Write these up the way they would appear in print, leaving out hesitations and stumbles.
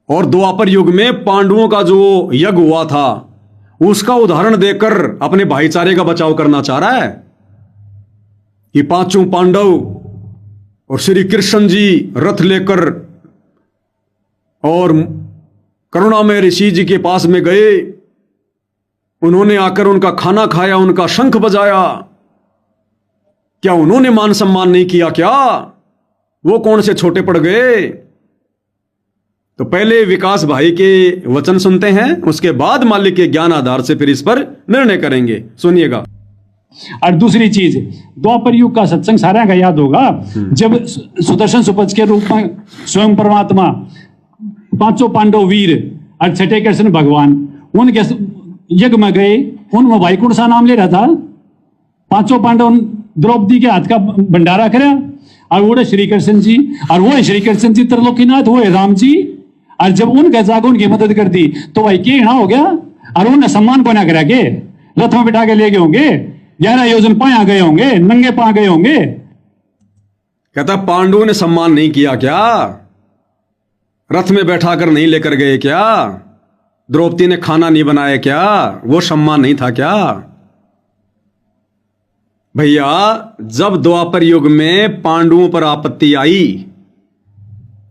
और द्वापर युग में पांडवों का जो यज्ञ हुआ था उसका उदाहरण देकर अपने भाईचारे का बचाव करना चाह रहा है कि पांचों पांडव और श्री कृष्ण जी रथ लेकर और करुणामय ऋषि जी के पास में गए। उन्होंने आकर उनका खाना खाया, उनका शंख बजाया। क्या उन्होंने मान सम्मान नहीं किया? क्या वो कौन से छोटे पड़ गए? तो पहले विकास भाई के वचन सुनते हैं, उसके बाद मालिक के ज्ञान आधार से फिर इस पर निर्णय करेंगे। सुनिएगा। और दूसरी चीज, द्वापर युग का सत्संग सारा का याद होगा, जब सुदर्शन सुपच के रूप में स्वयं परमात्मा, पांचों पांडव वीर और छठे कृष्ण भगवान उनके यज्ञ में गए, उनमें भाई कौन सा नाम ले रहा था? पांचों पांडव द्रौपदी के हाथ का भंडारा करा, और वो श्री कृष्ण जी, और वो श्री कृष्ण जी त्रिलोकीनाथ, वो है राम जी। और जब उनके जागो उनकी मदद कर दी तो भाई के हो गया, और उन्हें सम्मान को ना करा के रथ में बिठा के ले गए होंगे, 11 योजन पाया गए होंगे, नंगे पा गए होंगे। कहता पांडवों ने सम्मान नहीं किया क्या? रथ में बैठाकर नहीं लेकर गए क्या? द्रौपदी ने खाना नहीं बनाया क्या? वो सम्मान नहीं था क्या? भैया, जब द्वापर युग में पांडवों पर आपत्ति आई,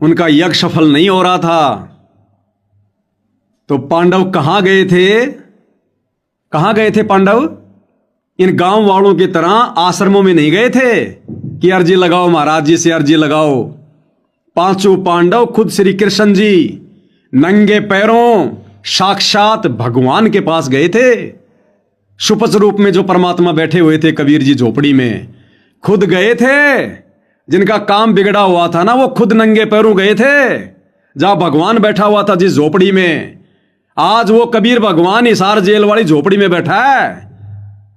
उनका यज्ञ सफल नहीं हो रहा था, तो पांडव कहां गए थे? कहां गए थे पांडव? इन गांव वालों की तरह आश्रमों में नहीं गए थे कि अर्जी लगाओ महाराज जी से, अर्जी लगाओ। पांचों पांडव खुद श्री कृष्ण जी नंगे पैरों साक्षात भगवान के पास गए थे। सुपच रूप में जो परमात्मा बैठे हुए थे कबीर जी झोपड़ी में, खुद गए थे। जिनका काम बिगड़ा हुआ था ना, वो खुद नंगे पैरों गए थे। जहां भगवान बैठा हुआ था जिस झोपड़ी में, आज वो कबीर भगवान हिसार जेल वाली झोपड़ी में बैठा है।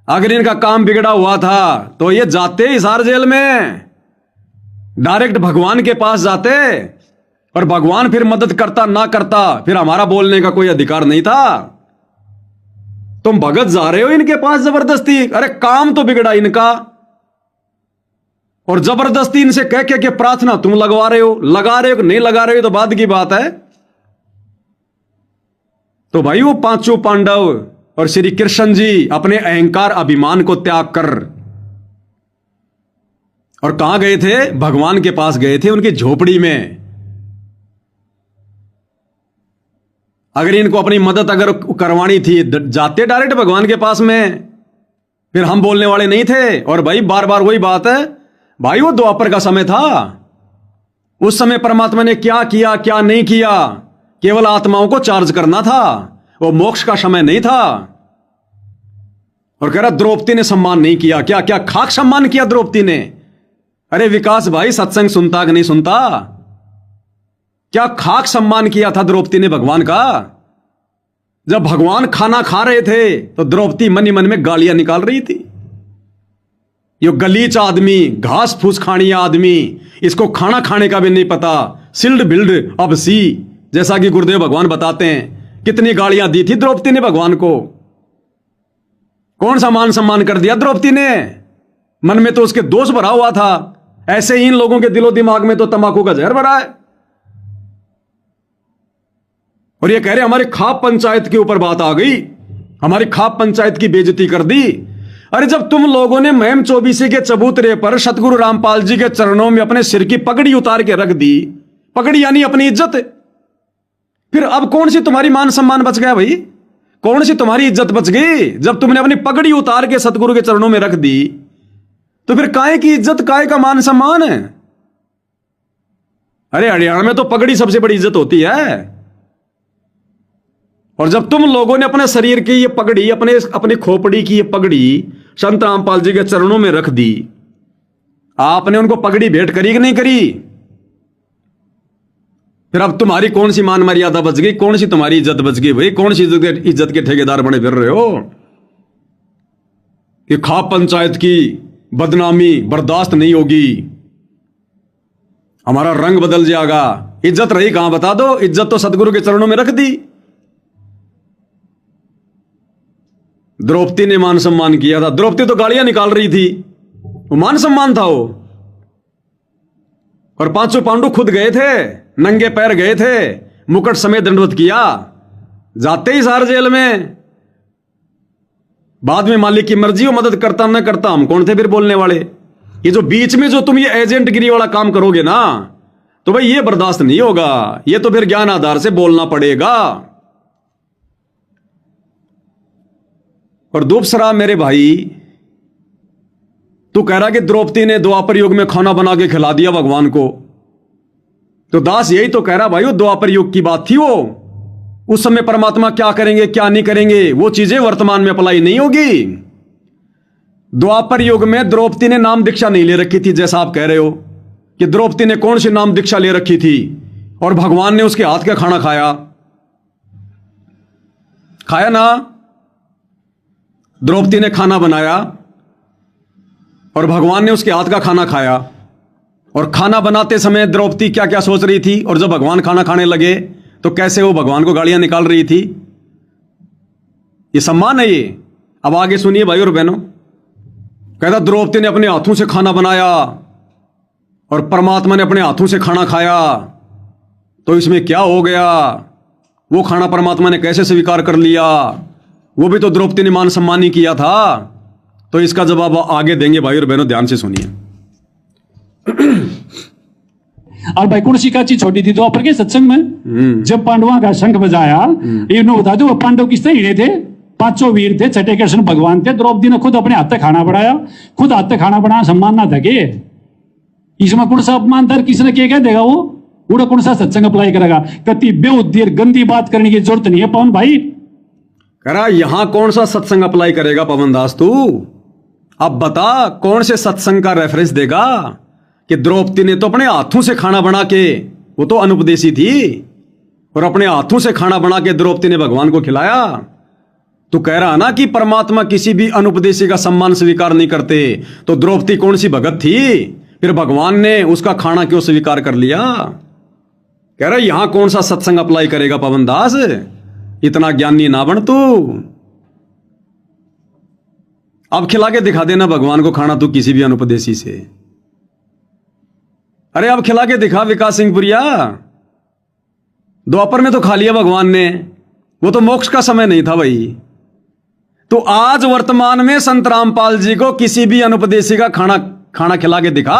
अगर इनका काम बिगड़ा हुआ था तो ये जाते हिसार जेल में, डायरेक्ट भगवान के पास जाते, और भगवान फिर मदद करता ना करता, फिर हमारा बोलने का कोई अधिकार नहीं था। तुम भगत जा रहे हो इनके पास जबरदस्ती। अरे काम तो बिगड़ा इनका, और जबरदस्ती इनसे कह के प्रार्थना तुम लगवा रहे हो। लगा रहे हो कि नहीं लगा रहे हो तो बाद की बात है। तो भाई वो पांचों पांडव और श्री कृष्ण जी अपने अहंकार अभिमान को त्याग कर और कहां गए थे? भगवान के पास गए थे, उनकी झोपड़ी में। अगर इनको अपनी मदद अगर करवानी थी, जाते डायरेक्ट भगवान के पास में, फिर हम बोलने वाले नहीं थे। और भाई बार बार वही बात है भाई, वो द्वापर का समय था। उस समय परमात्मा ने क्या किया क्या नहीं किया, केवल आत्माओं को चार्ज करना था, वो मोक्ष का समय नहीं था। और कह रहा द्रौपदी ने सम्मान नहीं किया। क्या क्या खाक सम्मान किया द्रौपदी ने? अरे विकास भाई, सत्संग सुनता कि नहीं सुनता? क्या खाक सम्मान किया था द्रौपदी ने भगवान का? जब भगवान खाना खा रहे थे तो द्रौपदी मन ही मन में गालियां निकाल रही थी। यो गलीच आदमी, घास फूस खानी आदमी, इसको खाना खाने का भी नहीं पता, सिल्ड बिल्ड अब सी, जैसा कि गुरुदेव भगवान बताते हैं। कितनी गालियां दी थी द्रौपदी ने भगवान को। कौन सा मान सम्मान कर दिया द्रौपदी ने? मन में तो उसके दोष भरा हुआ था। ऐसे ही इन लोगों के दिलो दिमाग में तो तंबाकू का जहर भरा है। और ये कह रहे हमारी खाप पंचायत के ऊपर बात आ गई, हमारी खाप पंचायत की बेइज्जती कर दी। अरे जब तुम लोगों ने महम चौबीसी के चबूतरे पर सतगुरु रामपाल जी के चरणों में अपने सिर की पगड़ी उतार के रख दी, पगड़ी यानी अपनी इज्जत, फिर अब कौन सी तुम्हारी मान सम्मान बच गया भाई? कौन सी तुम्हारी इज्जत बच गई? जब तुमने अपनी पगड़ी उतार के सतगुरु के चरणों में रख दी, तो फिर काहे की इज्जत, काहे का मान सम्मान है? अरे हरियाणा में तो पगड़ी सबसे बड़ी इज्जत होती है। और जब तुम लोगों ने अपने शरीर की ये पगड़ी, अपने खोपड़ी की ये पगड़ी संत रामपाल जी के चरणों में रख दी, आपने उनको पगड़ी भेंट करी कि नहीं करी? फिर अब तुम्हारी कौन सी मान मर्यादा बच गई? कौन सी तुम्हारी इज्जत बच गई भाई? कौन सी इज्जत के ठेकेदार बने फिर रहे हो? कि खाप पंचायत की बदनामी बर्दाश्त नहीं होगी, हमारा रंग बदल जाएगा। इज्जत रही कहां बता दो? इज्जत तो सतगुरु के चरणों में रख दी। द्रौपदी ने मान सम्मान किया था। द्रौपदी तो गालियां निकाल रही थी, वो मान सम्मान था वो। और पांचों पांडु खुद गए थे, नंगे पैर गए थे, मुकुट समेत दंडवत किया, जाते ही सार जेल में। बाद में मालिक की मर्जी हो, मदद करता न करता, हम कौन थे फिर बोलने वाले। ये जो बीच में जो तुम ये एजेंटगिरी वाला काम करोगे ना, तो भाई ये बर्दाश्त नहीं होगा। ये तो फिर ज्ञान आधार से बोलना पड़ेगा। और दूसरा मेरे भाई, तू कह रहा कि द्रौपदी ने द्वापर युग में खाना बना के खिला दिया भगवान को, तो दास यही तो कह रहा भाई, वो द्वापर युग की बात थी। वो उस समय परमात्मा क्या करेंगे क्या नहीं करेंगे, वो चीजें वर्तमान में अप्लाई नहीं होगी। द्वापर युग में द्रौपदी ने नाम दीक्षा नहीं ले रखी थी, जैसा आप कह रहे हो कि द्रौपदी ने कौन सी नाम दीक्षा ले रखी थी, और भगवान ने उसके हाथ का खाना खाया, खाया ना। द्रौपदी ने खाना बनाया और भगवान ने उसके हाथ का खाना खाया। और खाना बनाते समय द्रौपदी क्या क्या सोच रही थी, और जब भगवान खाना खाने लगे तो कैसे वो भगवान को गालियां निकाल रही थी। ये सम्मान है ये। अब आगे सुनिए भाई और बहनों, कहता द्रौपदी ने अपने हाथों से खाना बनाया और परमात्मा ने अपने हाथों से खाना खाया, तो इसमें क्या हो गया? वो खाना परमात्मा ने कैसे स्वीकार कर लिया? वो भी तो द्रौपदी ने मान सम्मान ही किया था। तो इसका जवाब आगे देंगे भाई और बहनों, ध्यान से सुनिए। और भाई कौन सी का चीज छोटी थी द्वापर के सत्संग में, जब पांडवों का शंख बजाया, इन्होंने बता दो पांडव किस तरह हिड़े थे, पांचों वीर थे, छठे कृष्ण भगवान थे। द्रौपदी ने खुद अपने हाथ से खाना बनाया, खुद हाथ से खाना बनाया, सम्मान ना था के इसमें कौन सा अपमान था? किसने क्या कह देगा? वो कौन सा सत्संग अप्लाई करेगा? कति बेउद्दी गंदी बात करने की जरूरत नहीं है पवन भाई। करा यहां कौन सा सत्संग अप्लाई करेगा पवन दास तू? अब बता कौन से सत्संग का रेफरेंस देगा कि द्रौपदी ने तो अपने हाथों से खाना बना के, वो तो अनुपदेशी थी, और अपने हाथों से खाना बना के द्रौपदी ने भगवान को खिलाया। तू कह रहा ना कि परमात्मा किसी भी अनुपदेशी का सम्मान स्वीकार नहीं करते, तो द्रौपदी कौन सी भगत थी? फिर भगवान ने उसका खाना क्यों स्वीकार कर लिया? कह रहा यहां कौन सा सत्संग अप्लाई करेगा पवन दास? इतना ज्ञानी ना बन तू। अब खिला के दिखा देना भगवान को खाना तू किसी भी अनुपदेशी से। अरे अब खिला के दिखा विकास सिंह पुरिया। द्वापर में तो खा लिया भगवान ने, वो तो मोक्ष का समय नहीं था भाई। तो आज वर्तमान में संत रामपाल जी को किसी भी अनुपदेशी का खाना खिला के दिखा।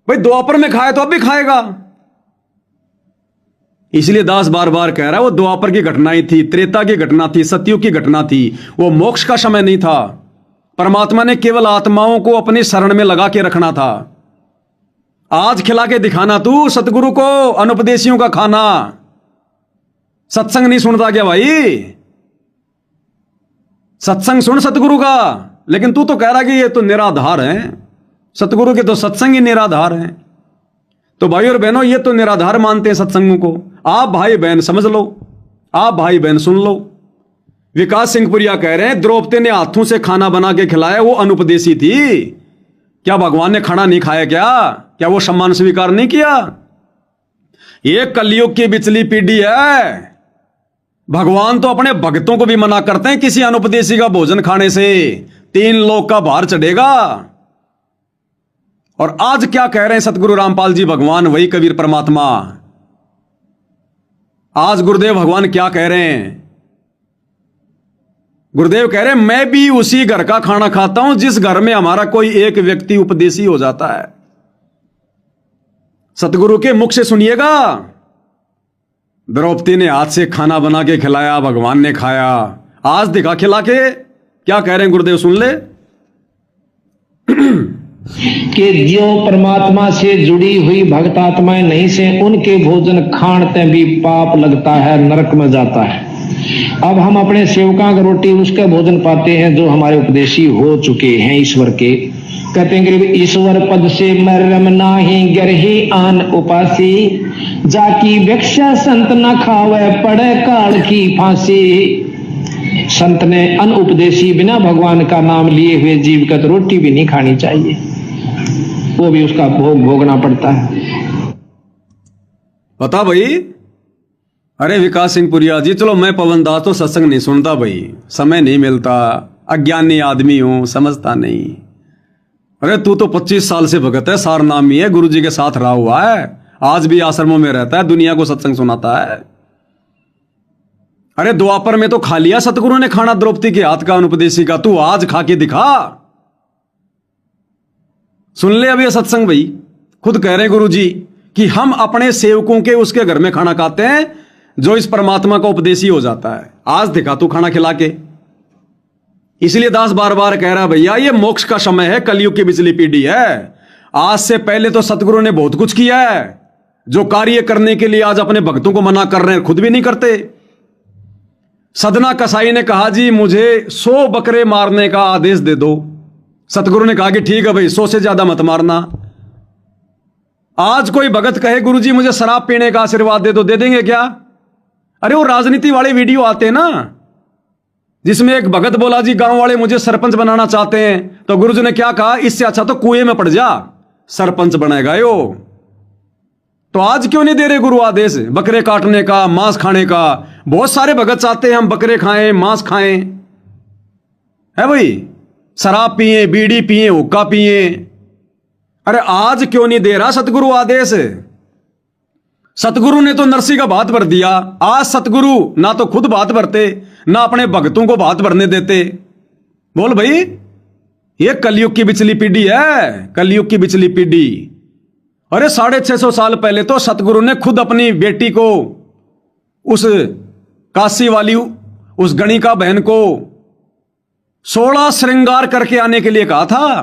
भाई द्वापर में खाए तो अब भी खाएगा। इसलिए दास बार बार कह रहा है वो द्वापर की घटना ही थी, त्रेता की घटना थी, सतयुग की घटना थी, वो मोक्ष का समय नहीं था। परमात्मा ने केवल आत्माओं को अपनी शरण में लगा के रखना था। आज खिला के दिखाना तू सतगुरु को अनुपदेशियों का खाना। सत्संग नहीं सुनता क्या भाई? सत्संग सुन सतगुरु का। लेकिन तू तो कह रहा कि ये तो निराधार है, सतगुरु के तो सत्संग ही निराधार हैं। तो भाई और बहनों, ये तो निराधार मानते हैं सत्संगों को। आप भाई बहन समझ लो, आप भाई बहन सुन लो। विकास सिंह पुरिया कह रहे हैं द्रौपदी ने हाथों से खाना बना के खिलाया, वो अनुपदेशी थी। क्या भगवान ने खाना नहीं खाया? क्या वो सम्मान स्वीकार नहीं किया? ये कलयुग की बिचली पीढ़ी है। भगवान तो अपने भक्तों को भी मना करते हैं किसी अनुपदेशी का भोजन खाने से 3 लोक का भार चढ़ेगा। और आज क्या कह रहे हैं सतगुरु रामपाल जी भगवान, वही कबीर परमात्मा। आज गुरुदेव भगवान क्या कह रहे हैं? गुरुदेव कह रहे हैं मैं भी उसी घर का खाना खाता हूं जिस घर में हमारा कोई एक व्यक्ति उपदेशी हो जाता है। सतगुरु के मुख से सुनिएगा। द्रौपदी ने हाथ से खाना बना के खिलाया, भगवान ने खाया। आज दिखा खिला के क्या कह रहे हैं गुरुदेव, सुन ले। कि जो परमात्मा से जुड़ी हुई भक्त आत्माएं नहीं से उनके भोजन खाणते भी पाप लगता है, नरक में जाता है। अब हम अपने सेवकां की रोटी उसका भोजन पाते हैं जो हमारे उपदेशी हो चुके हैं ईश्वर के। कहते हैं कि ईश्वर पद से मरम नाही गरही आन उपासी, जाकी भिक्षा संत न खावे पड़े काल की फांसी। संत ने अनुपदेशी बिना भगवान का नाम लिए हुए जीव का तो रोटी भी नहीं खानी चाहिए, वो भी उसका भोग भोगना पड़ता है। पता भाई? अरे विकास सिंह पुरिया जी, चलो मैं पवन दास तो सत्संग नहीं सुनता भाई, समय नहीं मिलता, अज्ञानी आदमी हूं, समझता नहीं। अरे तू तो 25 साल से भगत है, सार नामी है, गुरु जी के साथ रहा हुआ है। आज भी आश्रमों में रहता है, दुनिया को सत्संग सुनाता है। अरे द्वापर में तो खा लिया सतगुरु ने खाना द्रौपदी के हाथ का, अनुपदेशी का। तू आज खा के दिखा। सुन ले अब ये सत्संग भाई, खुद कह रहे गुरु जी कि हम अपने सेवकों के उसके घर में खाना खाते हैं जो इस परमात्मा का उपदेशी हो जाता है। आज दिखा तू खाना खिला के। इसलिए दास बार बार कह रहा भैया ये मोक्ष का समय है, कलयुग की बिजली पीढ़ी है। आज से पहले तो सतगुरु ने बहुत कुछ किया है, जो कार्य करने के लिए आज अपने भक्तों को मना कर रहे हैं, खुद भी नहीं करते। सदना कसाई ने कहा जी मुझे 100 बकरे मारने का आदेश दे दो। सतगुरु ने कहा कि ठीक है भाई, 100 से ज्यादा मत मारना। आज कोई भगत कहे गुरु जी मुझे शराब पीने का आशीर्वाद दे दो, दे देंगे क्या? अरे वो राजनीति वाले वीडियो आते हैं ना, जिसमें एक भगत बोला जी गांव वाले मुझे सरपंच बनाना चाहते हैं, तो गुरुजी ने क्या कहा, इससे अच्छा तो कुएं में पड़ जा, सरपंच बनेगा यो। तो आज क्यों नहीं दे रहे गुरु आदेश बकरे काटने का, मांस खाने का? बहुत सारे भगत चाहते हैं हम बकरे खाएं, मांस खाएं, है भाई, शराब पिए, बीड़ी पिए, हुक्का पिए। अरे आज क्यों नहीं दे रहा सतगुरु आदेश? सतगुरु ने तो नरसी का भात भर दिया। आज सतगुरु ना तो खुद भात भरते, ना अपने भक्तों को भात भरने देते। बोल भाई, ये कलयुग की बिचली पीढ़ी है, कलयुग की बिचली पीढ़ी। अरे 650 साल पहले तो सतगुरु ने खुद अपनी बेटी को, उस काशी वाली उस गणिका बहन को 16 श्रृंगार करके आने के लिए कहा था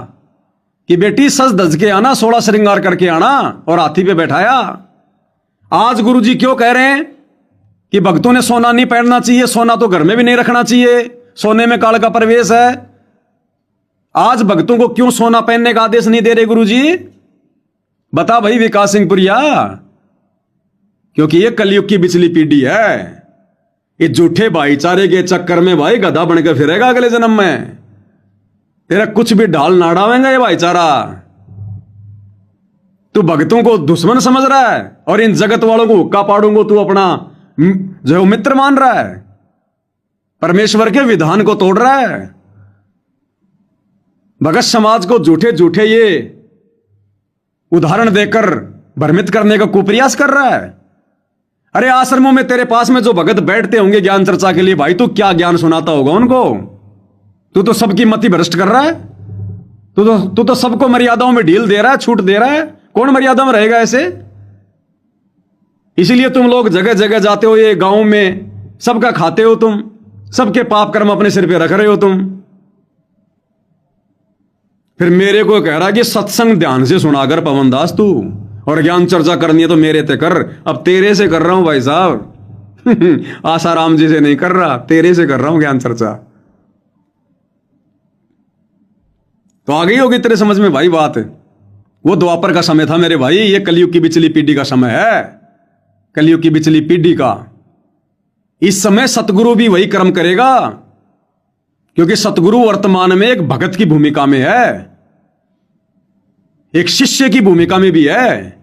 कि बेटी सज धज के आना, 16 श्रृंगार करके आना, और हाथी पे बैठाया। आज गुरुजी क्यों कह रहे हैं कि भक्तों ने सोना नहीं पहनना चाहिए, सोना तो घर में भी नहीं रखना चाहिए, सोने में काल का प्रवेश है। आज भक्तों को क्यों सोना पहनने का आदेश नहीं दे रहे गुरुजी? बता भाई विकास सिंह पुरिया। क्योंकि ये कलयुग की बिचली पीढ़ी है। ये झूठे भाईचारे के चक्कर में भाई गधा बनकर फिरेगा अगले जन्म में। तेरा कुछ भी ढाल ना डालेंगे ये भाईचारा। तू भक्तों को दुश्मन समझ रहा है और इन जगत वालों को हुक्का पाड़ूंगा तू अपना जो मित्र मान रहा है। परमेश्वर के विधान को तोड़ रहा है। भगत समाज को झूठे झूठे ये उदाहरण देकर भ्रमित करने का कुप्रयास कर रहा है। अरे आश्रमों में तेरे पास में जो भगत बैठते होंगे ज्ञान चर्चा के लिए, भाई तू क्या ज्ञान सुनाता होगा उनको? तू तो सबकी मति भ्रष्ट कर रहा है। तू तो सबको मर्यादाओं में ढील दे रहा है, छूट दे रहा है। कौन मर्यादा में रहेगा ऐसे? इसीलिए तुम लोग जगह जगह जाते हो, ये गांव में सबका खाते हो तुम, सबके पाप कर्म अपने सिर पे रख रहे हो तुम। फिर मेरे को कह रहा कि सत्संग ध्यान से सुनाकर पवन दास तू, और ज्ञान चर्चा करनी है तो मेरे ते कर। अब तेरे से कर रहा हूं भाई साहब। आसाराम जी से नहीं कर रहा, तेरे से कर रहा हूं ज्ञान चर्चा। तो आ गई होगी तेरे समझ में भाई बात। वो द्वापर का समय था मेरे भाई, ये कलयुग की बिचली पीढ़ी का समय है, कलयुग की बिचली पीढ़ी का। इस समय सतगुरु भी वही कर्म करेगा, क्योंकि सतगुरु वर्तमान में एक भगत की भूमिका में है, एक शिष्य की भूमिका में भी है।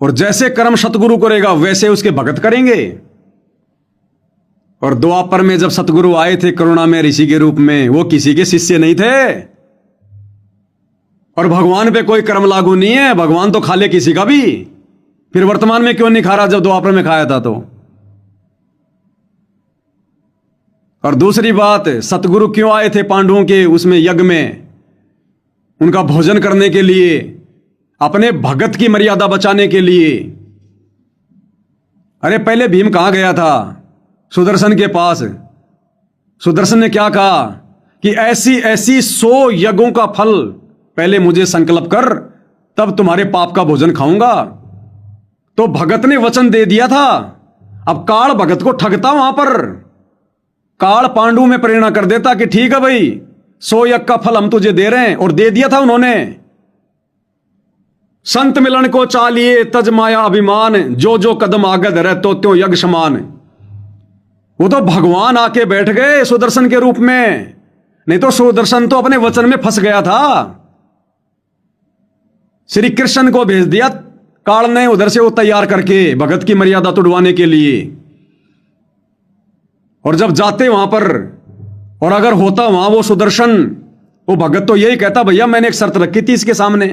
और जैसे कर्म सतगुरु करेगा वैसे उसके भगत करेंगे। और द्वापर में जब सतगुरु आए थे करुणा में ऋषि के रूप में, वो किसी के शिष्य नहीं थे। और भगवान पे कोई कर्म लागू नहीं है, भगवान तो खा ले किसी का भी। फिर वर्तमान में क्यों नहीं खा रहा जब द्वापर में खाया था तो? और दूसरी बात, सतगुरु क्यों आए थे पांडवों के उसमें यज्ञ में? उनका भोजन करने के लिए, अपने भगत की मर्यादा बचाने के लिए। अरे पहले भीम कहां गया था? सुदर्शन के पास। सुदर्शन ने क्या कहा कि ऐसी ऐसी 100 यज्ञों का फल पहले मुझे संकल्प कर, तब तुम्हारे पाप का भोजन खाऊंगा। तो भगत ने वचन दे दिया था। अब काल भगत को ठगता वहां पर, काल पांडु में प्रेरणा कर देता कि ठीक है भाई 100 यज्ञ का फल हम तुझे दे रहे हैं, और दे दिया था उन्होंने। संत मिलन को चालिए तज माया अभिमान, जो जो कदम आगे धरे तो त्यों यज्ञ समान। वो तो भगवान आके बैठ गए सुदर्शन के रूप में, नहीं तो सुदर्शन तो अपने वचन में फंस गया था। श्री कृष्ण को भेज दिया काल ने उधर से वो तैयार करके भगत की मर्यादा तोड़वाने के लिए। और जब जाते वहां पर, और अगर होता वहां वो सुदर्शन, वो भगत तो यही कहता भैया मैंने एक शर्त रखी थी इसके सामने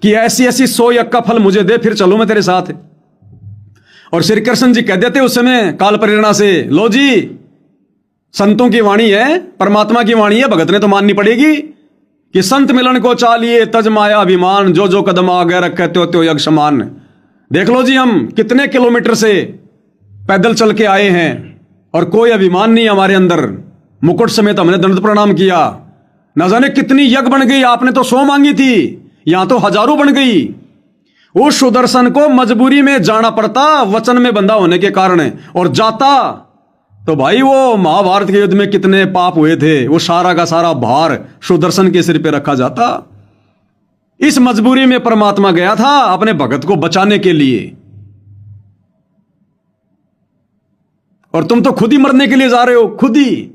कि ऐसी ऐसी 100 यज्ञ का फल मुझे दे, फिर चलूं मैं तेरे साथ। और श्री कृष्ण जी कह देते उस समय काल प्रेरणा से, लो जी संतों की वाणी है, परमात्मा की वाणी है, भगत ने तो माननी पड़ेगी कि संत मिलन को चालिए तज माया अभिमान, जो जो कदम आगे रखे त्यो त्यो यज्ञ समान। देख लो जी हम कितने किलोमीटर से पैदल चल के आए हैं और कोई अभिमान नहीं हमारे अंदर। मुकुट समेत हमने दंड प्रणाम किया। न जाने कितनी यज्ञ बन गई, आपने तो 100 मांगी थी, यहां तो हजारों बन गई। उस सुदर्शन को मजबूरी में जाना पड़ता वचन में बंधा होने के कारण, और जाता तो भाई वो महाभारत के युद्ध में कितने पाप हुए थे, वो सारा का सारा भार सुदर्शन के सिर पे रखा जाता। इस मजबूरी में परमात्मा गया था अपने भगत को बचाने के लिए। और तुम तो खुद ही मरने के लिए जा रहे हो, खुद ही।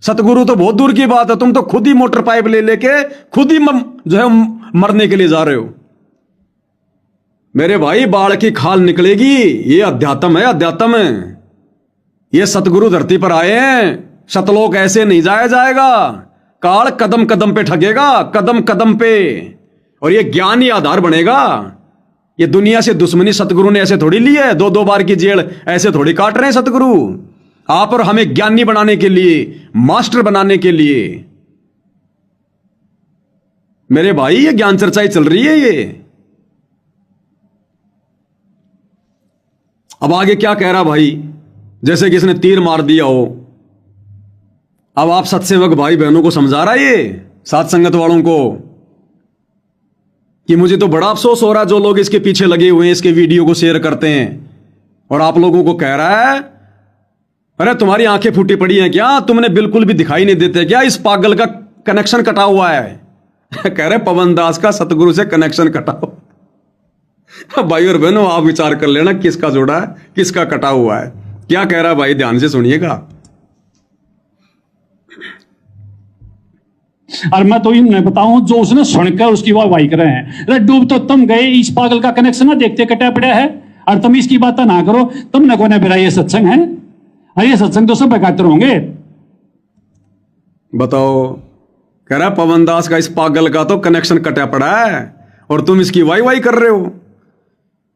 सतगुरु तो बहुत दूर की बात है, तुम तो खुद ही मोटर पाइप ले लेके खुद ही जो है मरने के लिए जा रहे हो। मेरे भाई बाढ़ की खाल निकलेगी, ये अध्यात्म है, अध्यात्म है। ये सतगुरु धरती पर आए हैं, सतलोक ऐसे नहीं जाया जाएगा। काल कदम कदम पे ठगेगा, कदम कदम पे। और ये ज्ञान ही आधार बनेगा। ये दुनिया से दुश्मनी सतगुरु ने ऐसे थोड़ी ली है, 2-2 बार की जेल ऐसे थोड़ी काट रहे हैं सतगुरु। आप और हमें ज्ञानी बनाने के लिए, मास्टर बनाने के लिए। मेरे भाई ये ज्ञान चर्चा ही चल रही है ये। अब आगे क्या कह रहा भाई, जैसे किसने तीर मार दिया हो। अब आप सत्सेवक भाई बहनों को समझा रहा है ये, साथ संगत वालों को, कि मुझे तो बड़ा अफसोस हो रहा है जो लोग इसके पीछे लगे हुए हैं, इसके वीडियो को शेयर करते हैं, और आप लोगों को कह रहा है अरे तुम्हारी आंखें फूटी पड़ी हैं क्या, तुमने बिल्कुल भी दिखाई नहीं देते क्या, इस पागल का कनेक्शन कटा हुआ है। कह रहे पवन दास का सतगुरु से कनेक्शन कटा हुआ। भाई और बहनों आप विचार कर लेना किसका जोड़ा है, किसका कटा हुआ है। क्या कह रहा है भाई, ध्यान से सुनिएगा। और मैं तो ये बताऊं, जो उसने सुनकर उसकी वाहवाही कर रहे हैं, अरे डूब तो तुम गए, इस पागल का कनेक्शन ना देखते कटा पड़ा है, और तुम इसकी बात ना करो, तुमने कोने फिर ये सत्संग है, अरे ये सत्संग तो सब बेकार होंगे। बताओ, कह रहा पवन दास का इस पागल का तो कनेक्शन कटा पड़ा है, और तुम इसकी वाई वाई कर रहे हो।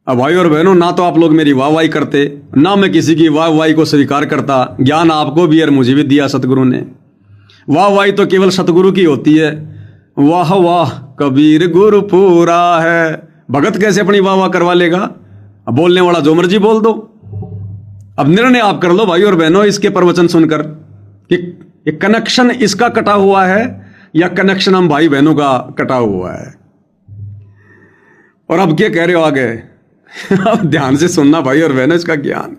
अब भाई और बहनों, ना तो आप लोग मेरी वाह वाई करते, ना मैं किसी की वाह वाई को स्वीकार करता। ज्ञान आपको भी और मुझे भी दिया सतगुरु ने। वाह वाई तो केवल सतगुरु की होती है। वाह वाह कबीर गुरु पूरा है। भगत कैसे अपनी वाह वाह करवा लेगा। अब बोलने वाला जो मर्जी बोल दो। अब निर्णय आप कर लो भाई और बहनों, इसके प्रवचन सुनकर कि कनेक्शन इसका कटा हुआ है या कनेक्शन हम भाई बहनों का कटा हुआ है। और अब क्या कह रहे हो आगे। अब ध्यान से सुनना भाई और बहनों, इसका ज्ञान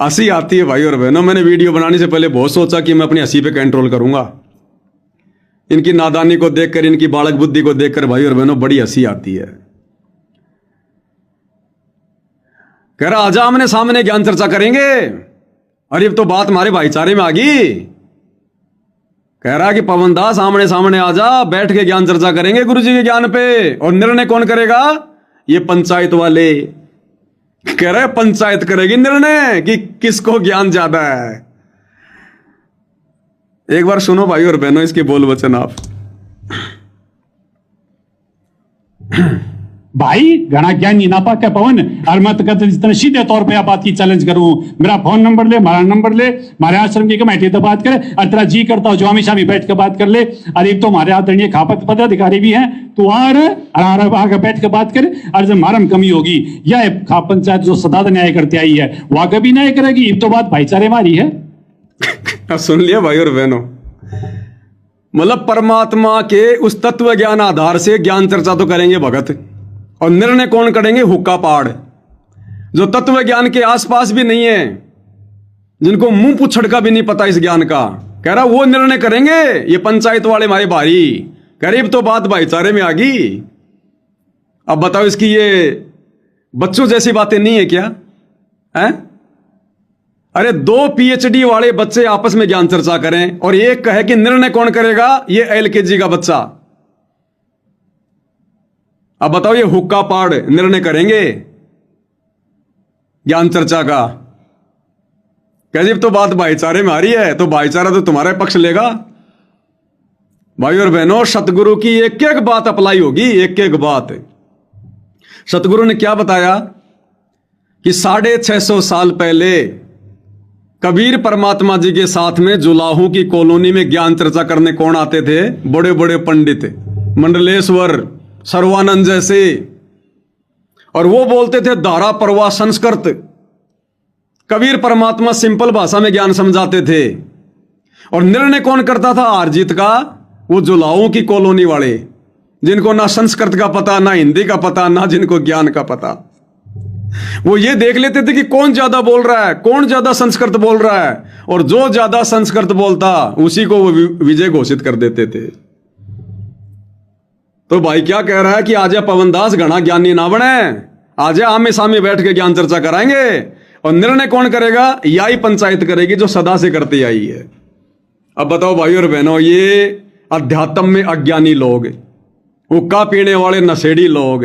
हंसी आती है भाई और बहनों। मैंने वीडियो बनाने से पहले बहुत सोचा कि मैं अपनी हंसी पे कंट्रोल करूंगा। इनकी नादानी को देखकर, इनकी बालक बुद्धि को देखकर भाई और बहनों बड़ी हंसी आती है। कह रहा आजा आमने सामने ज्ञान चर्चा करेंगे। अरे अब तो बात हमारे भाईचारे में आ गई। कह रहा कि पवन दास आमने सामने आजा, बैठ के ज्ञान चर्चा करेंगे गुरु जी के ज्ञान पे। और निर्णय कौन करेगा, ये पंचायत वाले। कह रहे पंचायत करेगी निर्णय कि किसको ज्ञान ज्यादा है। एक बार सुनो भाई और बहनों इसके बोल वचन आप। भाई घना ज्ञान नहीं ना पाके पवन, और मैं तो इतने सीधे तौर पे आप बात की चैलेंज करूं। मेरा फोन नंबर ले, हमारा नंबर ले, हमारे आश्रम की कमेटी तो बात करे, और तेरा जी करता हो जो हमेशा भी बैठ के बात कर ले। और एक तो हमारे आदरणीय खापत पदाधिकारी भी हैं, तो आगे बैठ के बात करे। और जब हमारा में कमी होगी, या खाप पंचायत जो सदा न्याय करते आई है वो आगे भी न्याय करेगी। तो बात भाईचारे वाली है। अब सुन लिया भाई और बहनों, मतलब परमात्मा के उस तत्व ज्ञान आधार से ज्ञान चर्चा तो करेंगे भगत, और निर्णय कौन करेंगे, हुक्का पाड़। जो तत्व ज्ञान के आसपास भी नहीं है, जिनको मुंह पुछड़ का भी नहीं पता इस ज्ञान का, कह रहा वो निर्णय करेंगे। ये पंचायत वाले हमारे भाई, करीब तो बात भाईचारे में आ गई। अब बताओ, इसकी ये बच्चों जैसी बातें नहीं है क्या है? अरे 2 PhD वाले बच्चे आपस में ज्ञान चर्चा करें, और एक कहे कि निर्णय कौन करेगा, ये LKG का बच्चा। अब बताओ, ये हुक्का पाड़ निर्णय करेंगे ज्ञान चर्चा का। कह तो बात भाईचारे में आ रही है, तो भाईचारा तो तुम्हारा पक्ष लेगा। भाई और बहनों, सतगुरु की एक एक बात अप्लाई होगी, एक एक बात। सतगुरु ने क्या बताया कि 650 साल पहले कबीर परमात्मा जी के साथ में जुलाहों की कॉलोनी में ज्ञान चर्चा करने कौन आते थे? बड़े बड़े पंडित, मंडलेश्वर, सर्वानंद जैसे। और वो बोलते थे धारा प्रवाह संस्कृत। कबीर परमात्मा सिंपल भाषा में ज्ञान समझाते थे। और निर्णय कौन करता था हार जीत का? वो जुलाहों की कॉलोनी वाले, जिनको ना संस्कृत का पता, ना हिंदी का पता, ना जिनको ज्ञान का पता। वो ये देख लेते थे कि कौन ज्यादा बोल रहा है, कौन ज्यादा संस्कृत बोल रहा है, और जो ज्यादा संस्कृत बोलता उसी को वो विजय घोषित कर देते थे। तो भाई क्या कह रहा है कि आजा पवनदास घना ज्ञानी ना बने, आजा आमे सामने बैठ के ज्ञान चर्चा कराएंगे। और निर्णय कौन करेगा? यही पंचायत करेगी जो सदा से करती आई है। अब बताओ भाई और बहनों, ये अध्यात्म में अज्ञानी लोग, हुक्का पीने वाले नशेड़ी लोग,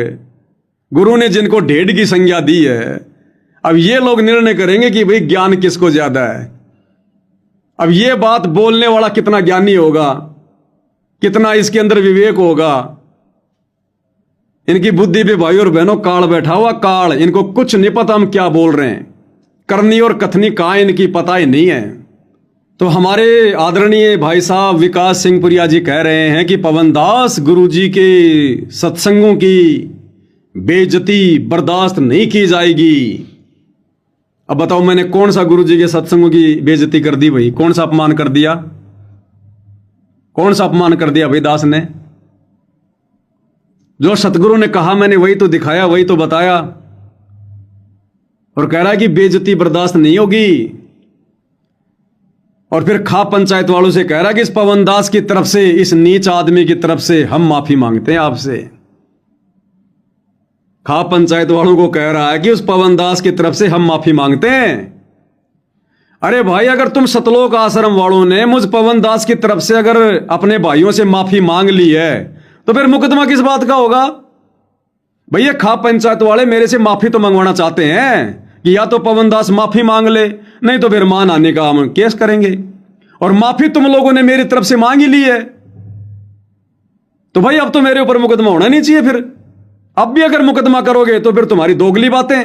गुरु ने जिनको ढेढ़ की संज्ञा दी है, अब ये लोग निर्णय करेंगे कि भाई ज्ञान किसको ज्यादा है। अब ये बात बोलने वाला कितना ज्ञानी होगा, कितना इसके अंदर विवेक होगा। इनकी बुद्धि पे भाई और बहनों काल बैठा हुआ, काल। इनको कुछ नहीं पता हम क्या बोल रहे हैं, करनी और कथनी कहां इनकी पता ही नहीं है। तो हमारे आदरणीय भाई साहब विकास सिंह पुरिया जी कह रहे हैं कि पवनदास, गुरुजी के सत्संगों की बेइज्जती बर्दाश्त नहीं की जाएगी। अब बताओ, मैंने कौन सा गुरुजी के सत्संगों की बेइज्जती कर दी भाई? कौन सा अपमान कर दिया? कौन सा अपमान कर दिया भाई दास ने? जो सतगुरु ने कहा मैंने वही तो दिखाया, वही तो बताया। और कह रहा है कि बेइज्जती बर्दाश्त नहीं होगी। और फिर खा पंचायत वालों से कह रहा है कि इस पवनदास की तरफ से, इस नीच आदमी की तरफ से हम माफी मांगते हैं आपसे। खा पंचायत वालों को कह रहा है कि उस पवनदास की तरफ से हम माफी मांगते हैं। अरे भाई, अगर तुम सतलोक आश्रम वालों ने मुझ पवनदास की तरफ से अगर अपने भाइयों से माफी मांग ली है, तो फिर मुकदमा किस बात का होगा? भैया, खा पंचायत वाले मेरे से माफी तो मंगवाना चाहते हैं कि या तो पवनदास माफी मांग ले, नहीं तो फिर मान आने का हम केस करेंगे। और माफी तुम लोगों ने मेरी तरफ से मांग ही ली है, तो भाई अब तो मेरे ऊपर मुकदमा होना नहीं चाहिए। फिर अब भी अगर मुकदमा करोगे तो फिर तुम्हारी दोगली बातें,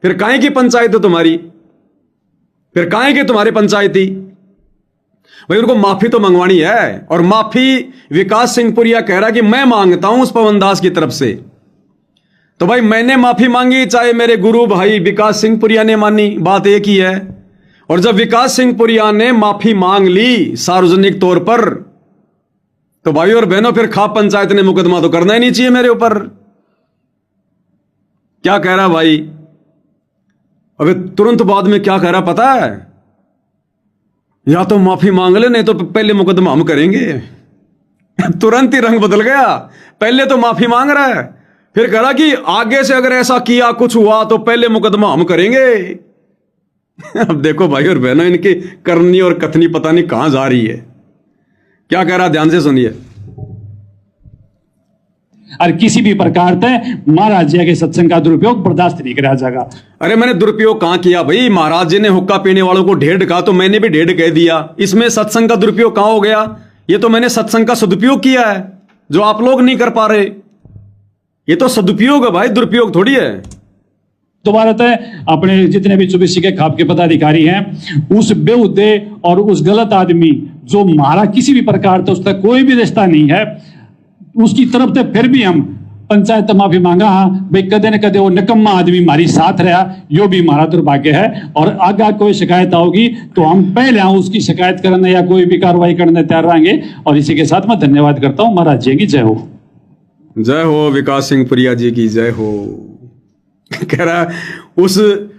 फिर काहे की पंचायत है तुम्हारी? फिर काहे के तुम्हारे पंचायती? भाई उनको माफी तो मंगवानी है। और माफी विकास सिंह पुरिया कह रहा है कि मैं मांगता हूं उस पवनदास की तरफ से। तो भाई मैंने माफी मांगी, चाहे मेरे गुरु भाई विकास सिंह पुरिया ने मानी, बात एक ही है। और जब विकास सिंह पुरिया ने माफी मांग ली सार्वजनिक तौर पर, तो भाई और बहनों फिर खा पंचायत ने मुकदमा तो करना ही नहीं चाहिए मेरे ऊपर। क्या कह रहा भाई? अबे तुरंत बाद में क्या कह रहा पता है? या तो माफी मांग ले, नहीं तो पहले मुकदमा हम करेंगे। तुरंत ही रंग बदल गया। पहले तो माफी मांग रहा है, फिर कह रहा कि आगे से अगर ऐसा किया, कुछ हुआ, तो पहले मुकदमा हम करेंगे। अब देखो भाई और बहनों, इनकी करनी और कथनी पता नहीं कहां जा रही है। क्या कह रहा, ध्यान से सुनिए। और किसी भी प्रकार से महाराज जी के सत्संग का दुरुपयोग बर्दाश्त नहीं करा जाएगा। अरे मैंने दुरुपयोग कहां किया भाई? महाराज जी ने हुक्का पीने वालों को ढेढ़ कहा, तो मैंने भी ढेढ़ कह दिया। इसमें सत्संग का दुरुपयोग कहां हो गया? ये तो मैंने सत्संग का सदुपयोग किया है, जो आप लोग नहीं कर पा रहे। ये तो सदुपयोग है भाई, दुरुपयोग थोड़ी है। दोबारा तो अपने जितने भी 24 के खाप के पदाधिकारी हैं, उस बेहुदे और उस गलत आदमी जो मारा किसी भी प्रकार से उसका कोई भी रिश्ता नहीं है, उसकी तरफ से फिर भी हम पंचायत माफी मांगा। हाँ भाई, कदे न कदे वो निकम्मा आदमी हमारी साथ रहा, यो भी हमारा दुर्भाग्य है। और आगे कोई शिकायत आओगी तो हम पहले उसकी शिकायत करने या कोई भी कार्रवाई करने तैयार रहेंगे। और इसी के साथ मैं धन्यवाद करता हूं। महाराज जी की जय हो। जय हो विकास सिंह पुरिया जी की जय हो। कह रहा है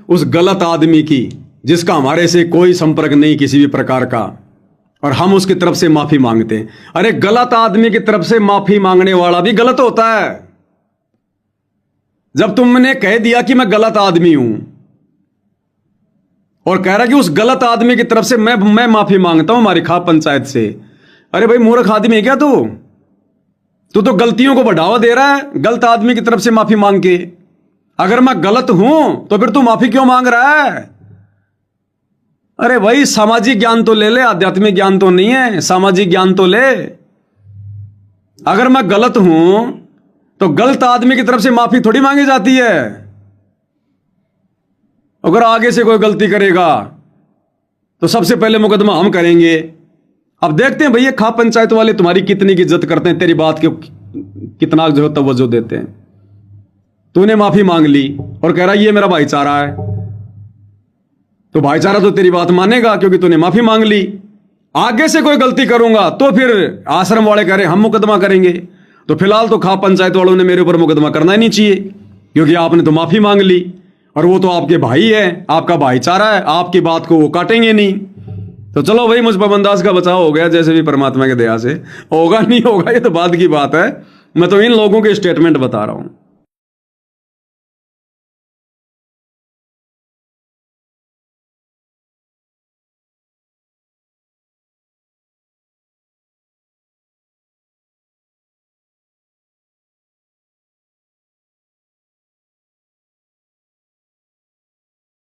उस गलत आदमी की, जिसका हमारे से कोई संपर्क नहीं किसी भी प्रकार का, और हम उसकी तरफ से माफी मांगते हैं। अरे गलत आदमी की तरफ से माफी मांगने वाला भी गलत होता है। जब तुमने कह दिया कि मैं गलत आदमी हूं, और कह रहा कि उस गलत आदमी की तरफ से मैं माफी मांगता हूं हमारी खा पंचायत से। अरे भाई मूर्ख आदमी है क्या तू? तू तो गलतियों को बढ़ावा दे रहा है गलत आदमी की तरफ से माफी मांग के। अगर मैं गलत हूं तो फिर तू माफी क्यों मांग रहा है? अरे भाई सामाजिक ज्ञान तो ले ले, आध्यात्मिक ज्ञान तो नहीं है, सामाजिक ज्ञान तो ले। अगर मैं गलत हूं तो गलत आदमी की तरफ से माफी थोड़ी मांगी जाती है। अगर आगे से कोई गलती करेगा तो सबसे पहले मुकदमा हम करेंगे। अब देखते हैं भैया खाप पंचायत वाले तुम्हारी कितनी की इज्जत करते हैं, तेरी बात के कितना जो तवज्जो देते हैं। तूने माफी मांग ली और कह रहा ये मेरा भाईचारा है, तो भाईचारा तो तेरी बात मानेगा क्योंकि तूने माफी मांग ली। आगे से कोई गलती करूंगा तो फिर आश्रम वाले कह रहे हम मुकदमा करेंगे। तो फिलहाल तो खाप पंचायत वालों ने मेरे ऊपर मुकदमा करना ही नहीं चाहिए, क्योंकि आपने तो माफी मांग ली और वो तो आपके भाई है, आपका भाईचारा है, आपकी बात को वो काटेंगे नहीं। तो चलो भाई, मुझ पवन दास का बचाव हो गया जैसे भी परमात्मा की दया से। होगा नहीं होगा ये तो बाद की बात है, मैं तो इन लोगों के स्टेटमेंट बता रहा हूं।